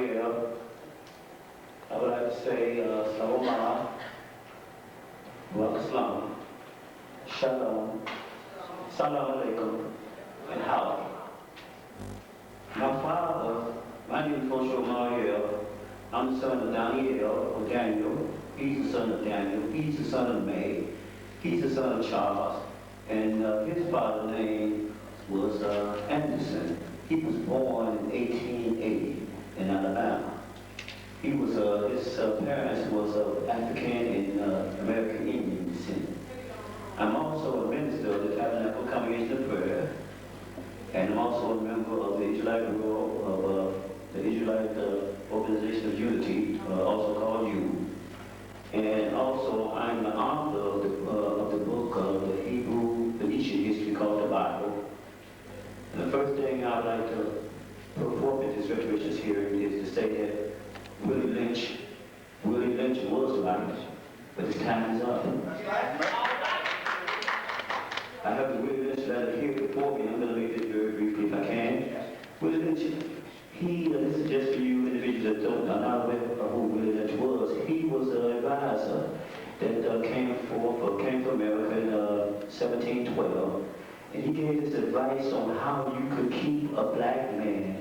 Amariel. I would like to say Salomah, Rakaslam, Shalom, Salam Alaikum, and Howshua. My father, my name is Amariel. I'm the son of Daniel, or Daniel. He's the son of Daniel. He's the son of May. He's the son of Charles. And his father's name was Anderson. He was born in 1880 in Alabama. He was, his parents was of African and American Indian descent. I'm also a minister of the Tabernacle Congregation of Prayer, and I'm also a member of the Israelite Bureau of the Israelite Organization of Unity, also called U. And also, I'm the author of the book of the Hebrew Phoenician history called the Bible. And the first thing I'd like to put forth at this reparations hearing is to say that Willie Lynch was right, but his time is up. I have the Willie Lynch letter here before me. I'm going to make this very briefly if I can. Willie Lynch, this is just for you individuals that are not aware of who Willie Lynch was. He was an advisor that came to America in 1712, and he gave us advice on how you could keep a black man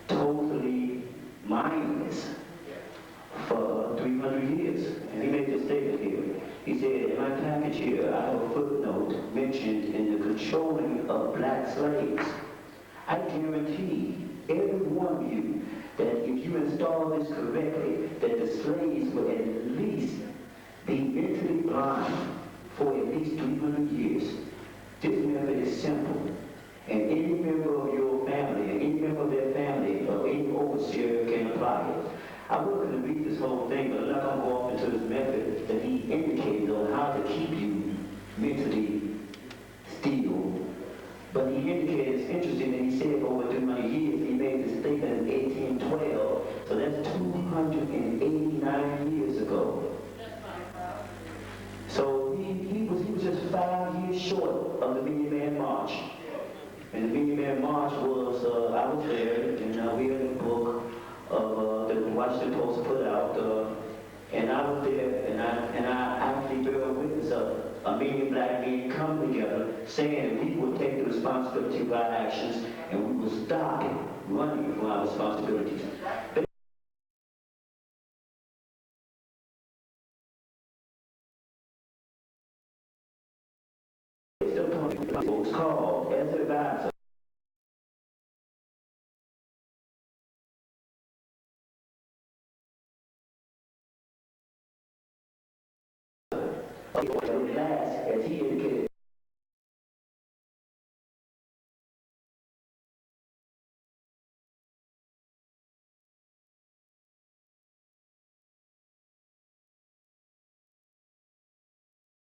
totally mindless for 300 years. And he made this statement here. He said, in my package here, I have a footnote mentioned in the controlling of black slaves. I guarantee every one of you that if you install this correctly, that the slaves will at least be mentally blind for at least 300 years. This method is simple. And any member of your family, and any member of their family, or any overseer can apply it. I wasn't going to read this whole thing, but I'm not going to go off into this method that he indicated on how to keep you mentally still. But he indicated, it's interesting that he said over 300 years, he made this statement in 1812, so that's 289 years ago. So he was just 5 years short of the Million Man March. And the Million Man March was, I was there, and we had a book of the Washington Post put out, and I was there, and I actually bear witness of a million black men coming together, saying we would take the responsibility of our actions, and we would stop running from our responsibilities. It was called as an advisor. As he indicated.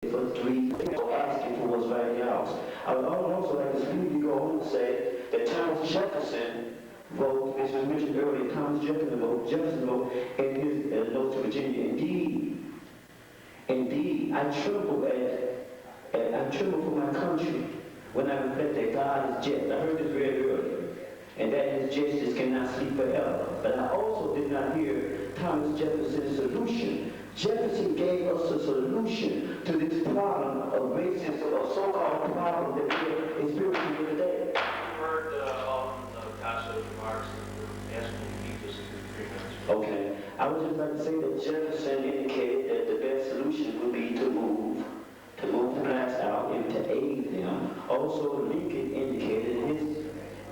For 3 asking for what's right now. I would also like to speedily go on and say that Thomas Jefferson wrote, as was mentioned earlier, Thomas Jefferson wrote in his notes to Virginia. Indeed, I tremble for my country when I reflect that God is just. I heard this read earlier, and that his justice cannot sleep forever. But I also did not hear Thomas Jefferson's solution. Jefferson gave us a solution to this problem of racism, or so-called problem that we are experiencing here today. I heard Alderman Castle's remarks and asking you to keep this to 3 minutes. Okay. I would just like to say that Jefferson indicated that the best solution would be to move the blacks out and to aid them. Also, Lincoln indicated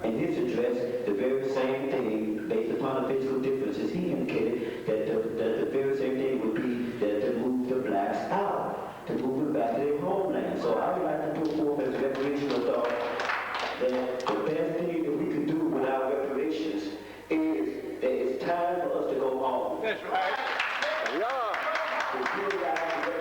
in his address the very same thing based upon the physical differences. He indicated that the very same thing would be that to move the blacks out, to move them back to their homeland. So I would like to put forth as reparational thought that the best thing that we can do with our reparations is that it's time for us to go home. That's right. To utilize the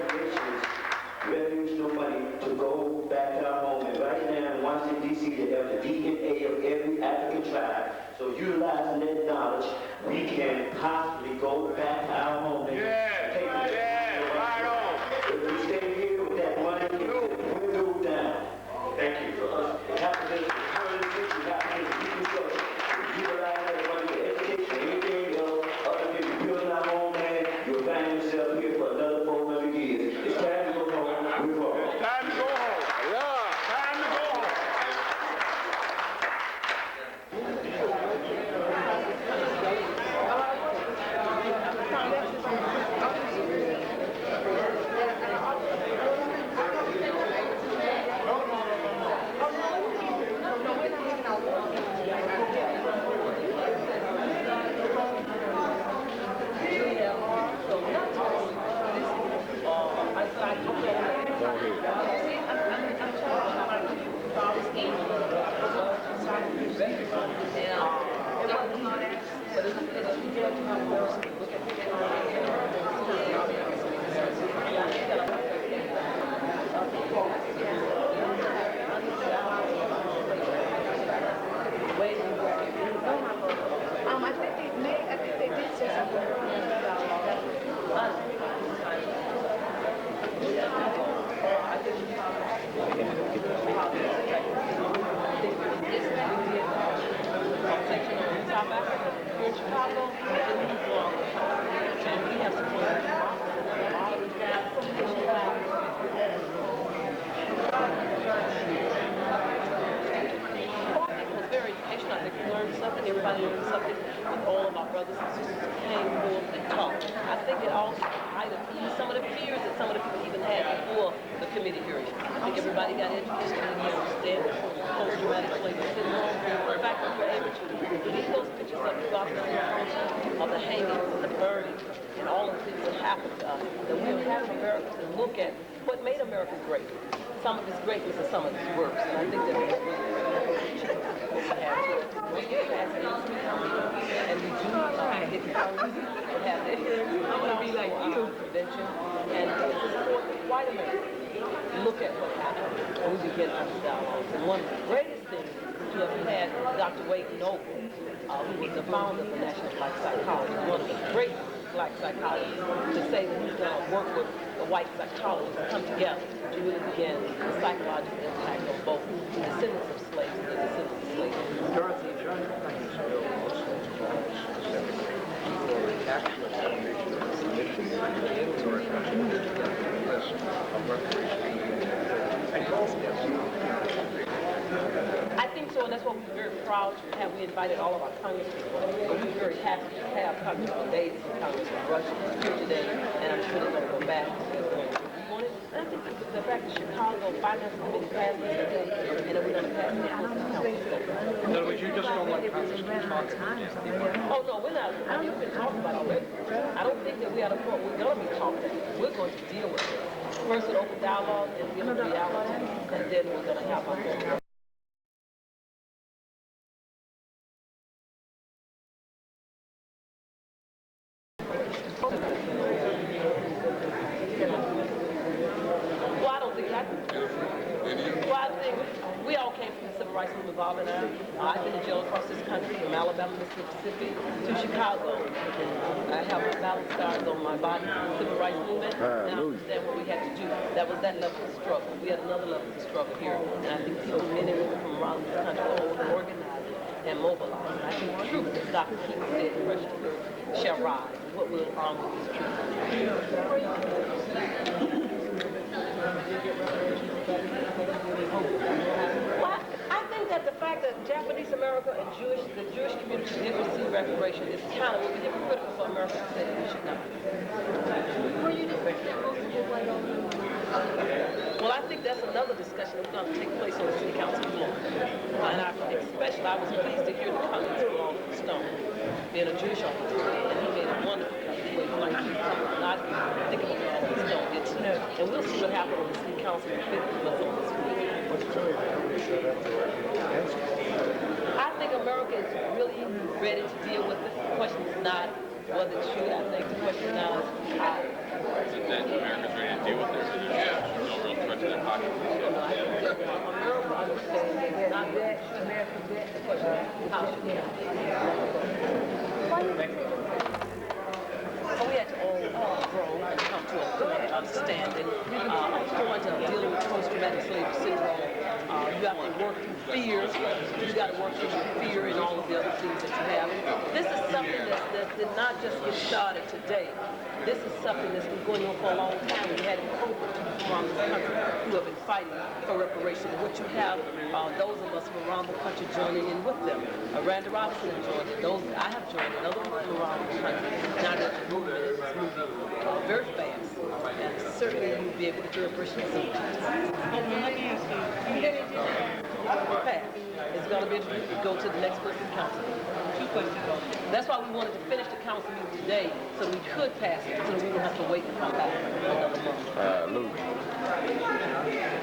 reparational money to go back to our home. And right now in Washington, D.C., they have the DNA of every African tribe. So utilizing that knowledge, we can possibly go back to our home. Right on. If we stay here with that money, we'll move down. Thank you for us. It happens in the current city, it happens in the reconstruction. We utilize that money for education. South Africa, here in Chicago, and he's long. And we have some wonderful boxes and a lot of guys from Chicago. It was very educational. I think we learned something. Everybody learned something with all of our brothers and sisters who came forth and talked. I think it also eased some of the fears that some of the people even had before the committee hearing. I think everybody got educated and they understand post-traumatic slave syndrome. In fact, we were able to leave those pictures up throughout of the hangings and the burning and all of the things that happened to us. That we would have America to look at what made America great. Some of its greatness and some of its works. And I think that we really and we do get Congress to have their hearings. I want to be like you. Convention. And it's important that white America look at what happened and we begin to dialogue. And one of the greatest things to have had Dr. Wade Noble, who was the founder of the National Black Psychology, one of the great black psychologists, to say that he's going to work with the white psychologists to come together to really begin the psychological impact of both the descendants of slaves and the descendants of slaves. Dorothy, John Hopkins bill also involves specifically for actual foundation of submission to the mandatory list of reparations. I think so, and that's why we're very proud to have. We invited all of our congresspeople, and we're very happy to have Congressman Davis and Congressman Rush here today, and I'm sure they're going to go back. And I think the fact that Chicago Finance Committee passed this, and then we're going to pass it out to the council. In other words, you just don't want Congress to talk about it. Oh, no, we're not. You've been talking about it already. I don't think that we're at a point we're going to be talking. We're going to deal with it. First, an open dialogue, and give it reality, and then we're going to have our own. We all came from the civil rights movement, Bob and I. I've been in jail across this country, from Alabama, Mississippi, to Chicago. I have my battle scars on my body from the civil rights movement, and I understand what we had to do. That was that level of struggle. We had another level of struggle here, and I think people, men and women from around this country, are organizing and mobilizing. I think the truth, as Dr. King said, fresh shall rise. What will arm with this truth? Well, I think that the fact that Japanese America and the Jewish community did receive reparation is kind of what we hypocritical for America to say that we should not. Well, I think that's another discussion that's going to take place on the City Council floor. And I was pleased to hear the comments from Alderman Stone, being a Jewish officer, and he made a wonderful comment. Not thinking of Alderman Stone did tonight. And we'll see what happens on the City Council in 50 months on this week. I think America is really ready to deal with it. The question is not whether it's true. I think the question now is how. Is it that America's ready to deal with their issues? There's no real threat to their pockets. America understands not that should America get the question is how should we. We had to all grow and come to a common understanding. Point of dealing with post-traumatic slave syndrome. You have to work through fears. You got to work through your fear and all of the other things that you have. This is something that did not just get started today. This is something that's been going on for a long time. We had over people around the country who have been fighting for reparation. And what you have, those of us from around the country joining in with them. Randy Robinson has joined in. I have joined in. Other people around the country. Now that the movement is moving very fast. And certainly you'll be able to do reparation soon. Let me ask you. It's going to be go to the next person council. Two questions. That's why we wanted to finish the council meeting today, so we could pass it, so we don't have to wait and come back another month.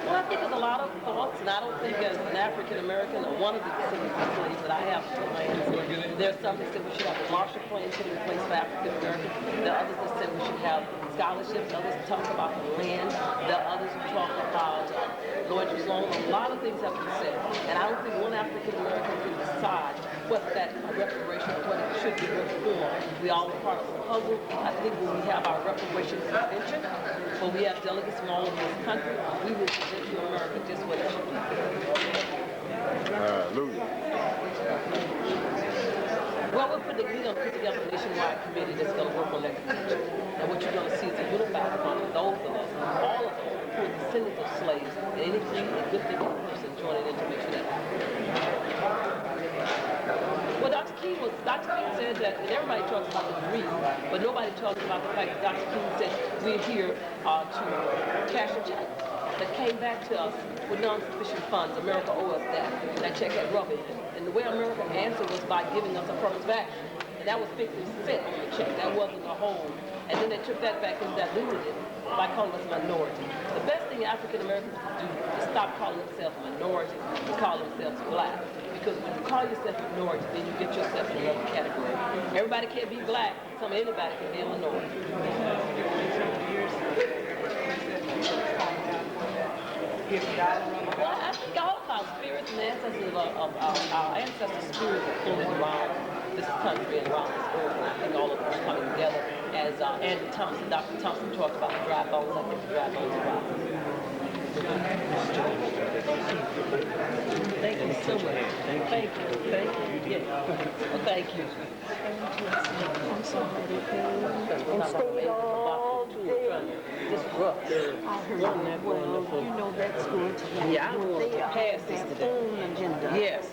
Well, I think there's a lot of thoughts, and I don't think as an African American or one of the descendants of slaves that I have plans. There's some that said we should have a Marshall Plan put in place for African Americans. There are others that said we should have scholarships. Others talk about the land. There are others who talk about loyalty loan. A lot of things have been said, and I don't think one African American can decide what that reparation, what it should be, what form. We all are part of the puzzle. I think when we have our reparation convention, when we have delegates from all over this country, we will present to America just what it should be. going to put together a nationwide committee that's going to work on that contention. And what you're going to see is a unified front of those of us, all of us, who are descendants of slaves, and anything, a good thing in person, joining in to make sure that well, Dr. King said that, and everybody talks about the dream, but nobody talks about the fact that Dr. King said we're here to cash a check that came back to us with non-sufficient funds. America owes us that. That check had rubber in it. And the way America answered was by giving us affirmative action. And that was 50% on the check. That wasn't the whole. And then they took that back and diluted it by calling us minority. The best thing African Americans can do is stop calling themselves a minority and call themselves black. Because when you call yourself a minority, then you get yourself in another category. Everybody can't be black. Anybody can be a minority. Well, I think all of our spirits and ancestors of our ancestors' spirits are floating around this country and around this earth, and I think all of us are coming together as Andy Thompson, Dr. Thompson talked about the dry bones. I think the dry bones are right. Thank you so much. Thank you. Yeah. Well, thank you. I'm sorry. And stayed all day. Just rough. I heard that. Well, you know that's going to happen. Yeah, I want to pass this today. Agenda. Yes.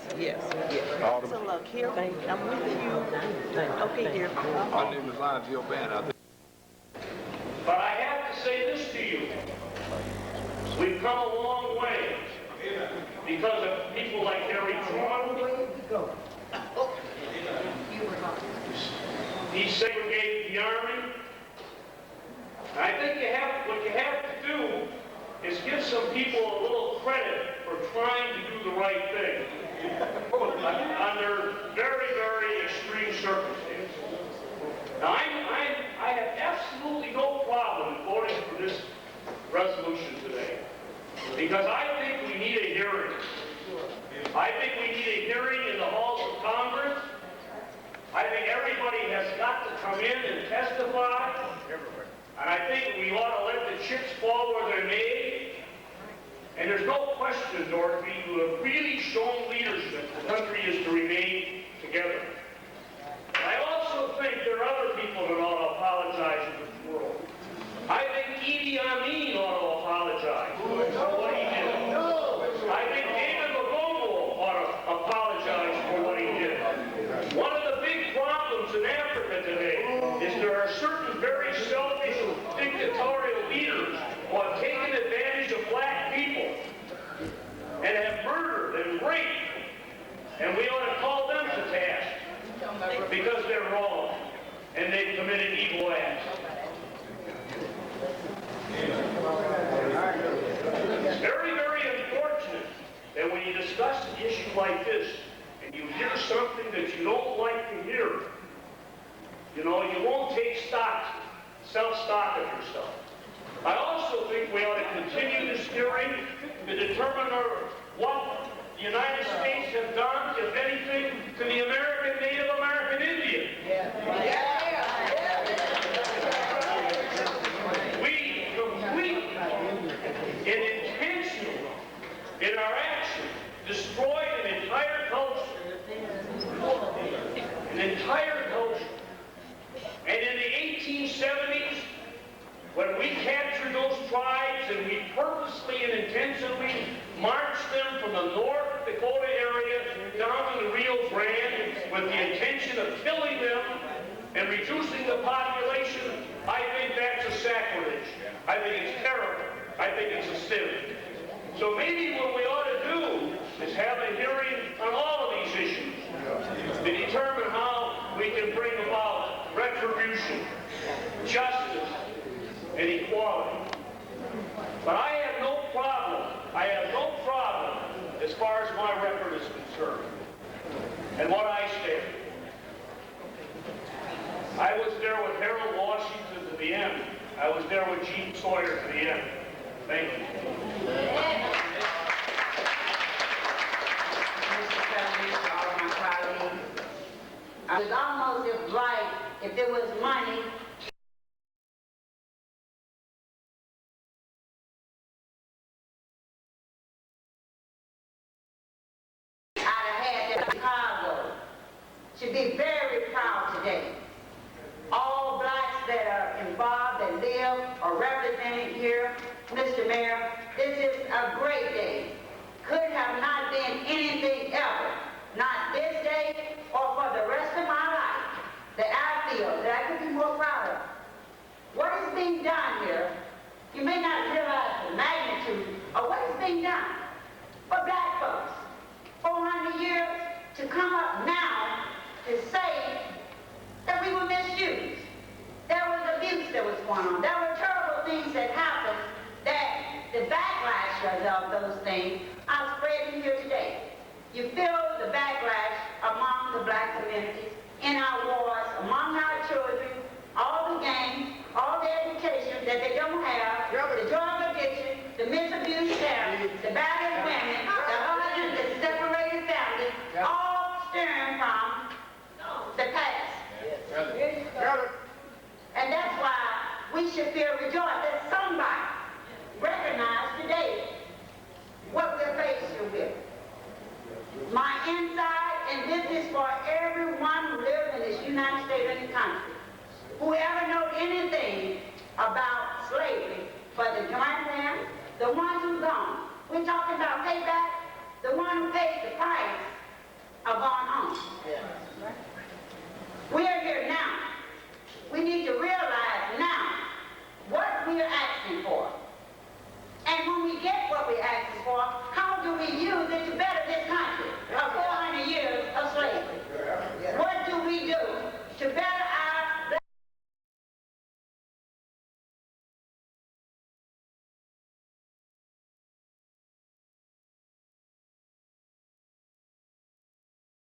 So look, here, I'm with you. Okay, dear. My name is Lion Jill Band. But I have to say this to you. We've come a long way because of people like Harry Truman. He segregated the Army. And I think what you have to do is give some people a little credit for trying to do the right thing under very, very extreme circumstances. Now, I have absolutely no problem voting for this resolution today because I think we need a hearing. I think we need a hearing in the halls of Congress. I think everybody has got to come in and testify. And I think we ought to let the chips fall where they're made. And there's no question, Dorothy, you have really shown leadership. The country is to remain together. I also think there are other people that ought to apologize in this world. I think Idi Amin ought to apologize for what he did. I think David Magogo ought to apologize for what he did. One of the big problems in Africa today is there are certain very selfish dictatorial leaders who have taken advantage of black people and have murdered and raped. And we ought to call them to task because they're wrong and they've committed evil acts. It's very, very unfortunate that when you discuss an issue like this and you hear something that you don't like to hear, you won't take self-stock of yourself. I also think we ought to continue this hearing to determine what the United States have done, if anything, to the Native American Indian. We completely and intentionally, in our action, destroyed an entire culture. And in the 1870s, when we captured those tribes and we purposely and intentionally marched them from the North Dakota area down to the Rio Grande with the intention of killing them and reducing the population, I think that's a sacrilege. I think it's terrible. I think it's a sin. So maybe what we ought to do is have a hearing on all of these issues to determine how we can bring about retribution, justice, and equality. But I have no problem as far as my record is concerned and what I stand. I was there with Harold Washington to the end. I was there with Gene Sawyer to the end. Thank you. Mr. President, all my colleagues, I was almost as right if there was money. I'd have had that Chicago. Should be very proud today. day. All blacks that are involved, that live or represented here, Mr. Mayor, this is a great day. Could have not been anything ever, not this day or for the rest of my life, that I feel that I could be more proud of. What is being done here, you may not realize the magnitude of what is being done for black folks. 400 years to come up now to say that we were misused. There was abuse that was going on. There were terrible things that happened, that the backlash of those things are spreading here today. You feel the backlash among the black communities, in our wards, among our children, all the gangs, all the education that they don't have, the drug addiction, the misabused parents, the battered women, the husbands, the separated families, all stem from the past. And that's why we should feel rejoiced that somebody recognized today what we're faced with. My inside, and this is for everyone who lives in this United States and the country, whoever knows anything about slavery, but the joint family, the ones who gone. We're talking about payback, the one who paid the price of going home. We're here now. We need to realize now what we are asking for. And when we get what we're asking for, how do we use it to better this country of 400 years of slavery? What do we do to better our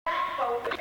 black folks?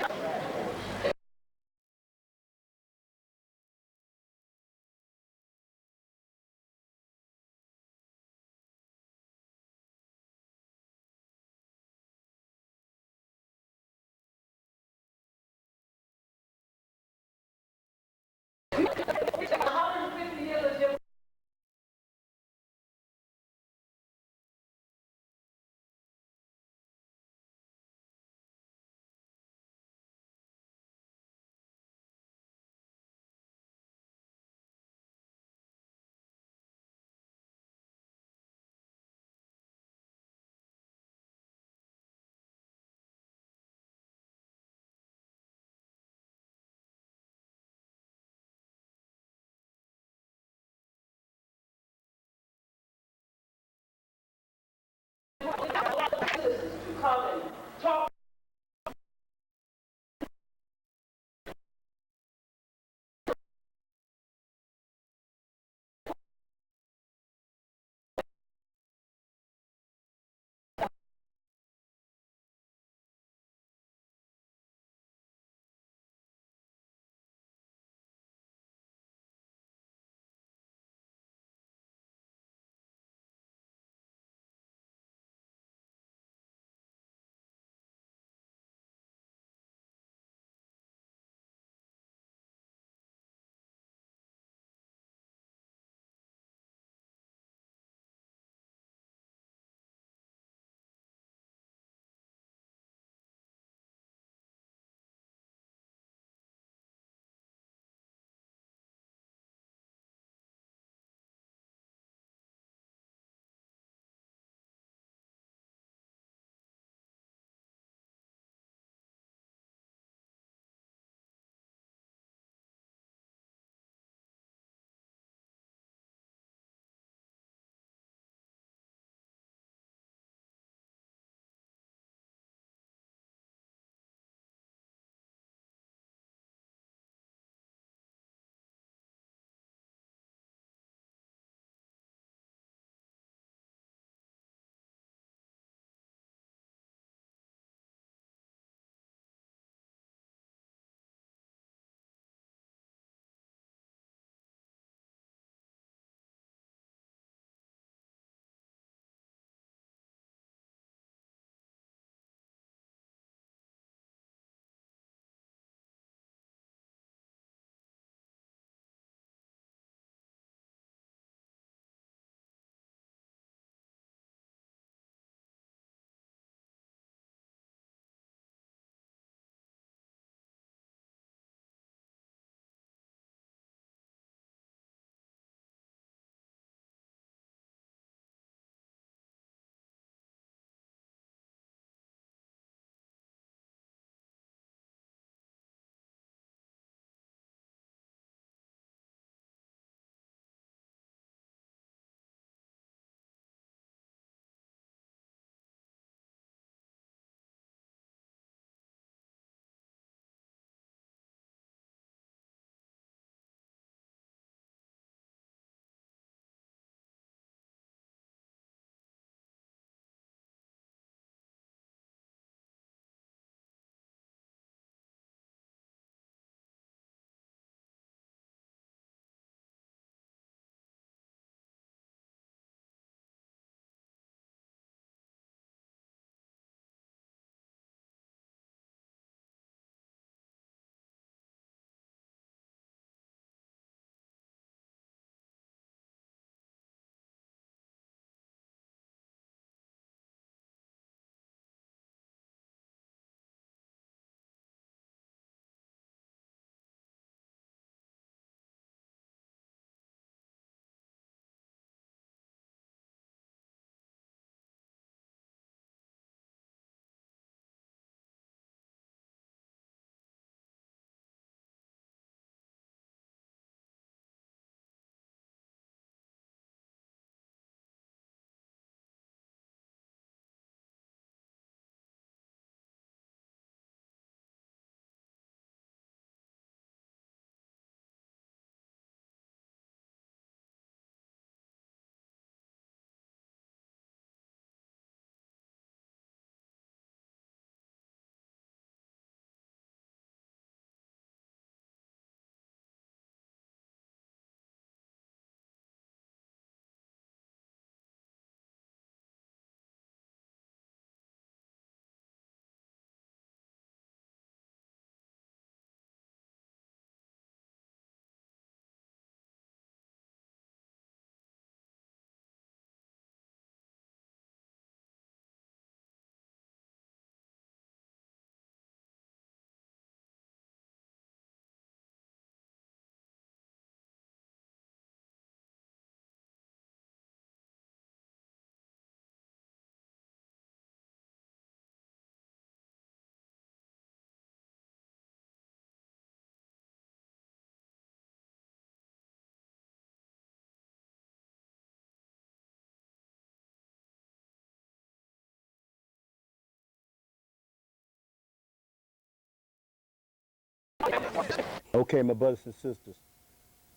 Okay, my brothers and sisters,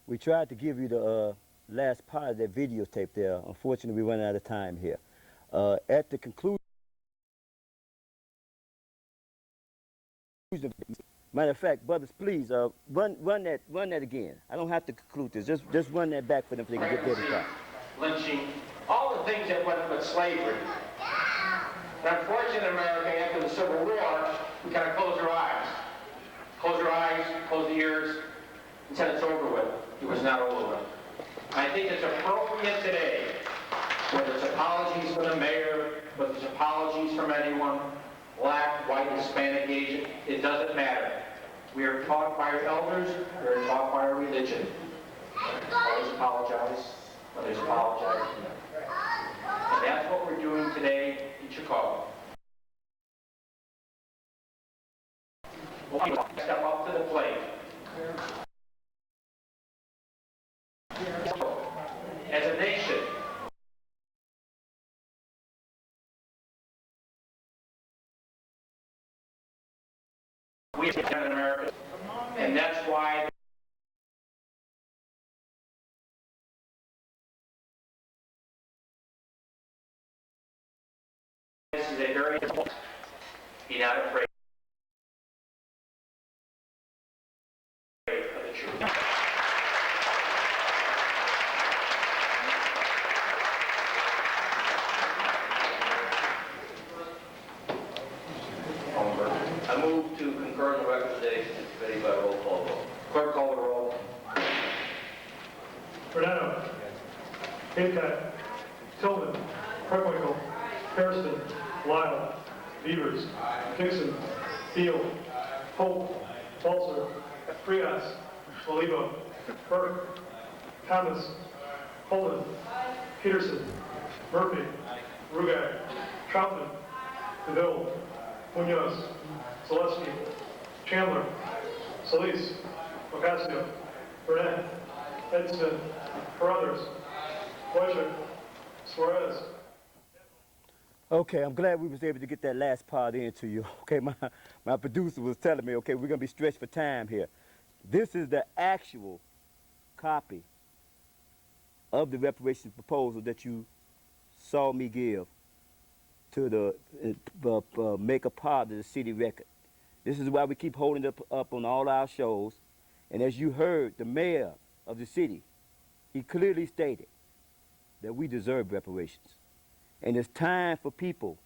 we tried to give you the last part of that videotape there. Unfortunately, we ran out of time here. At the conclusion, matter of fact, brothers, please run that again. I don't have to conclude this. Just run that back for them so they can get their part. Lynching, all the things that went with slavery. And unfortunately in America, after the Civil War, we kind of close our eyes. Close your eyes, close the ears, and said it's over with. It was not over with. I think it's appropriate today, whether it's apologies from the mayor, whether it's apologies from anyone, black, white, Hispanic, Asian, it doesn't matter. We are taught by our elders, we are taught by our religion. Always apologize, others apologize. And that's what we're doing today in Chicago. We'll step up to the plate. As a nation, we have in America, and that's why this is a very important. Be not afraid of the truth. I move to concur in the recommendation of the committee by roll call vote. Clerk, call the roll. Bernardo. Haycock. Tillman. Carmichael. Harrison. Lyle. Beavers. Dixon. Beal. Hope. Balser. Frias. Olivo. Burke. Thomas. Holden. Peterson. Murphy. Rugai. Troutman. DeVille. Munoz. Zaleski. Chandler. Solis. Ocasio. Burnett. Edson. Carruthers. Fleischer. Suarez. Okay, I'm glad we was able to get that last part into you. Okay, my producer was telling me, okay, we're going to be stretched for time here. This is the actual copy of the reparations proposal that you saw me give to the make a part of the city record. This is why we keep holding it up on all our shows. And as you heard, the mayor of the city, he clearly stated that we deserve reparations. And it's time for people.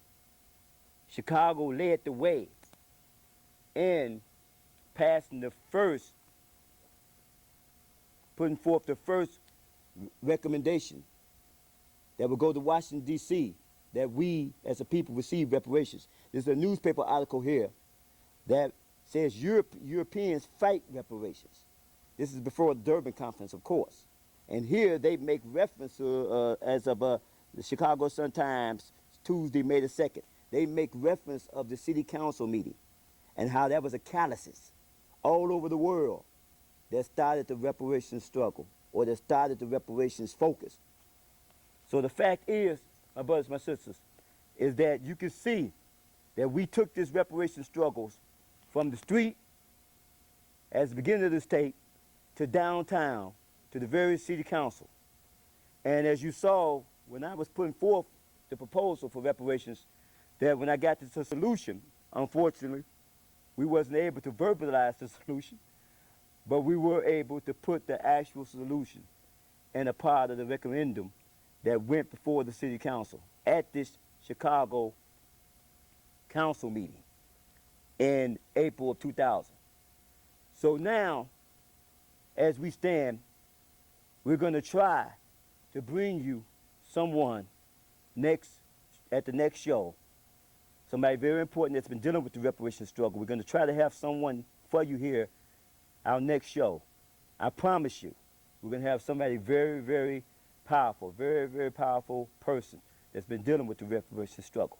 Chicago led the way in passing the first, putting forth the first recommendation that would go to Washington, D.C., that we as a people receive reparations. There's a newspaper article here that says Europeans fight reparations. This is before the Durban Conference, of course. And here they make reference to, as of the Chicago Sun-Times, Tuesday, May the 2nd, they make reference of the city council meeting and how that was a catalyst all over the world that started the reparations struggle or that started the reparations focus. So the fact is, my brothers, my sisters, is that you can see that we took this reparations struggles from the street as the beginning of the state to downtown to the very city council. And as you saw, when I was putting forth the proposal for reparations, that when I got to the solution, unfortunately, we wasn't able to verbalize the solution, but we were able to put the actual solution in a part of the referendum that went before the city council at this Chicago council meeting in April of 2000. So now, as we stand, we're going to try to bring you someone at the next show, somebody very important that's been dealing with the reparations struggle. We're going to try to have someone for you here, our next show. I promise you, we're going to have somebody very, very powerful, very, very powerful person that's been dealing with the reparations struggle.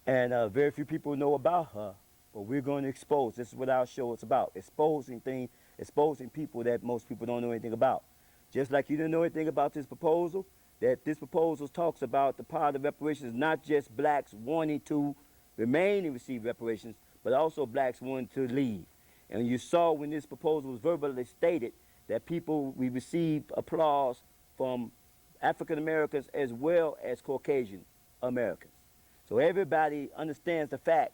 And very few people know about her, but we're going to expose. This is what our show is about, exposing things, exposing people that most people don't know anything about. Just like you didn't know anything about this proposal, that this proposal talks about the part of reparations, not just blacks wanting to remain and receive reparations, but also blacks wanting to leave. And you saw when this proposal was verbally stated that we received applause from African Americans as well as Caucasian Americans. So everybody understands the fact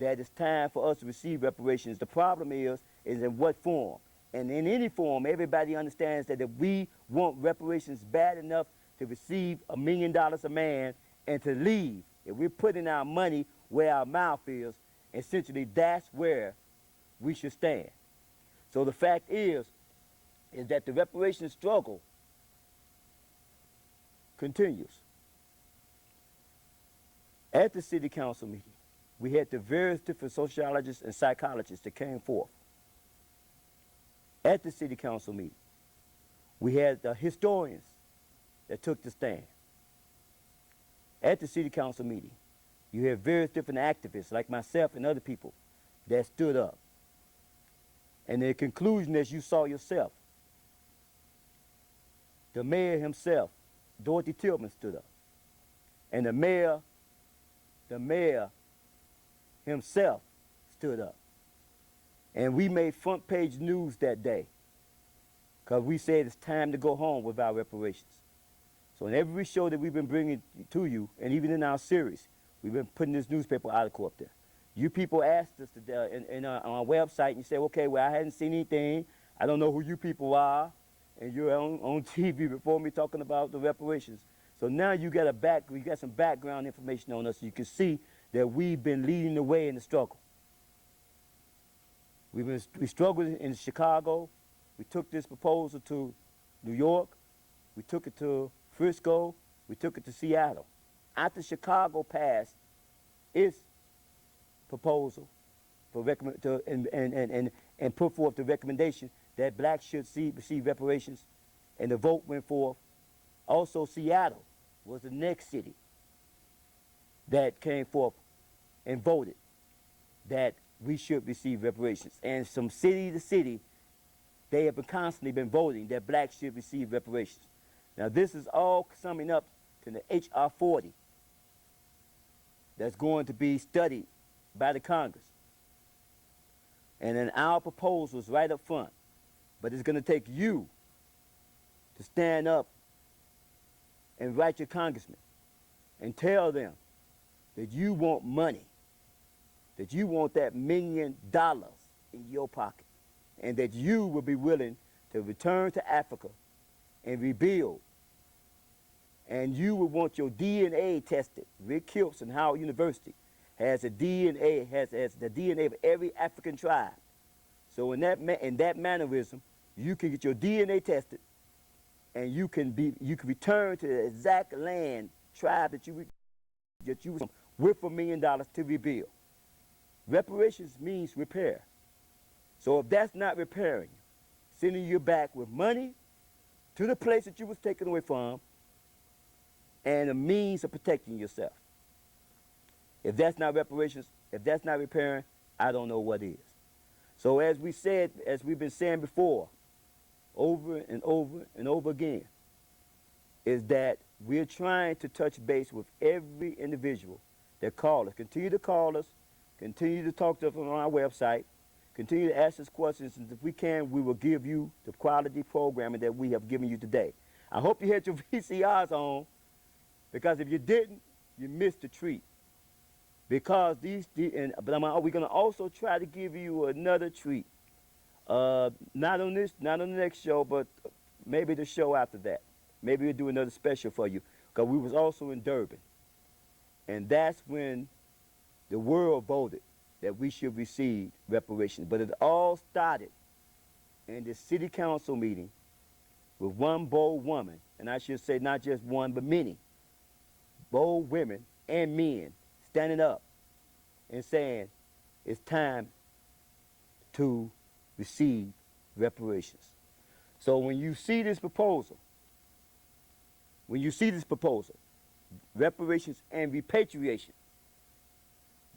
that it's time for us to receive reparations. The problem is in what form. And in any form, everybody understands that if we want reparations bad enough to receive $1 million a man and to leave, if we're putting our money where our mouth is, essentially that's where we should stand. So the fact is that the reparations struggle continues. At the city council meeting, we had the various different sociologists and psychologists that came forth. At the city council meeting, we had the historians that took the stand. At the city council meeting, you had various different activists like myself and other people that stood up. And the conclusion, as you saw yourself, the mayor himself, Dorothy Tillman, stood up. And the mayor himself stood up. And we made front page news that day because we said it's time to go home with our reparations. So in every show that we've been bringing to you, and even in our series, we've been putting this newspaper article up there. You people asked us on our website, and you said, okay, well, I hadn't seen anything. I don't know who you people are. And you're on TV before me talking about the reparations. So now you got some background information on us so you can see that we've been leading the way in the struggle. We struggled in Chicago. We took this proposal to New York. We took it to Frisco. We took it to Seattle. After Chicago passed its proposal for and put forth the recommendation that blacks should receive reparations, and the vote went forth. Also, Seattle was the next city that came forth and voted that we should receive reparations. And from city to city, they have constantly been voting that blacks should receive reparations. Now, this is all summing up to the H.R. 40 that's going to be studied by the Congress. And then our proposal is right up front. But it's going to take you to stand up and write your congressman and tell them that you want money, that you want that $1 million in your pocket, and that you will be willing to return to Africa and rebuild. And you will want your DNA tested. Rick Kilps and Howard University has the DNA of every African tribe. So in that mannerism, you can get your DNA tested, and you can return to the exact land, tribe that you was from with $1 million to rebuild. Reparations means repair. So if that's not repairing, sending you back with money to the place that you was taken away from, and a means of protecting yourself. If that's not reparations, if that's not repairing, I don't know what is. So as we've been saying before, over and over and over again, is that we're trying to touch base with every individual that calls us. Continue to call us, continue to talk to us on our website, continue to ask us questions, and if we can, we will give you the quality programming that we have given you today. I hope you had your VCRs on, because if you didn't, you missed the treat. Because we're going to also try to give you another treat. Not on the next show, but maybe the show after that. Maybe we'll do another special for you, because we was also in Durban. And that's when the world voted that we should receive reparations. But it all started in the city council meeting with one bold woman, and I should say not just one, but many bold women and men standing up and saying it's time to receive reparations. So when you see this proposal, reparations and repatriation,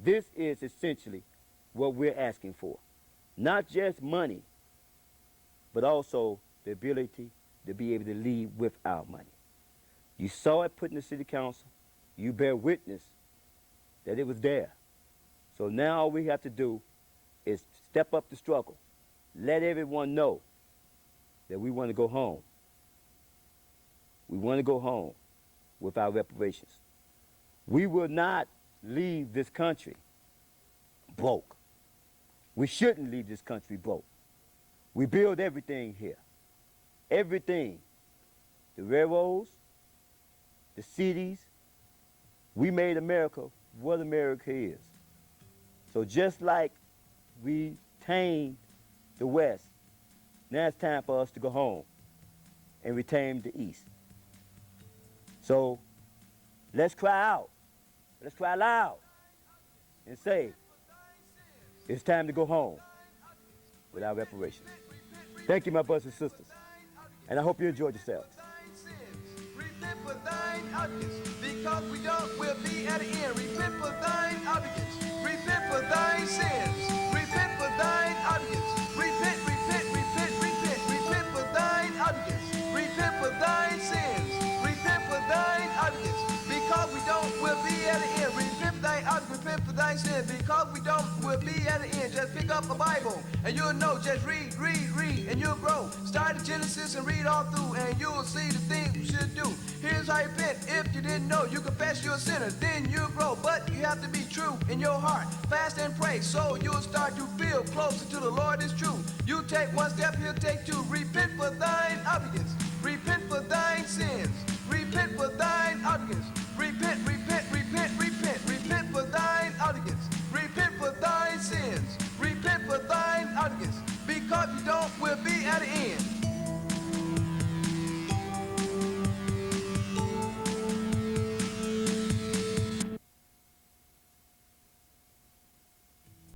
this is essentially what we're asking for. Not just money, but also the ability to be able to leave with our money. You saw it put in the city council. You bear witness that it was there. So now all we have to do is step up the struggle. Let everyone know that we want to go home. We want to go home with our reparations. We will not leave this country broke. We shouldn't leave this country broke. We build everything here. Everything. The railroads, the cities. We made America what America is. So just like we tamed the West, now it's time for us to go home and retame the East. So let's cry out. Let's cry loud and say, it's time to go home with our reparations. Thank you, my brothers and sisters. And I hope you enjoyed yourselves. Repent for thine objects, because we don't, we'll be at the end. Repent for thine objects. Repent for thine sins. Repent for thine objects. Repent, repent, repent, repent. Repent for thine objects. Repent for thine sins. Repent for thine objects, because we don't, we'll be at the end. Repent for thine objects. Repent for thine sins, because we don't, we'll be at the end. Just pick up a Bible and you'll know. Just read, read, read, and you'll grow. Start at Genesis and read all through, and you'll see the things you should do. Here's how you repent. If you didn't know, you confess you're a sinner, then you'll grow. But you have to be true in your heart. Fast and pray, so you'll start to feel closer to the Lord is true. You take one step, he'll take two. Repent for thine obedience. Repent for thine sins. Repent for thine obedience. Repent, repent, repent, repent. Repent for thine obedience. Repent for thine sins. Repent for thine obedience. Because you don't, we'll be at the end.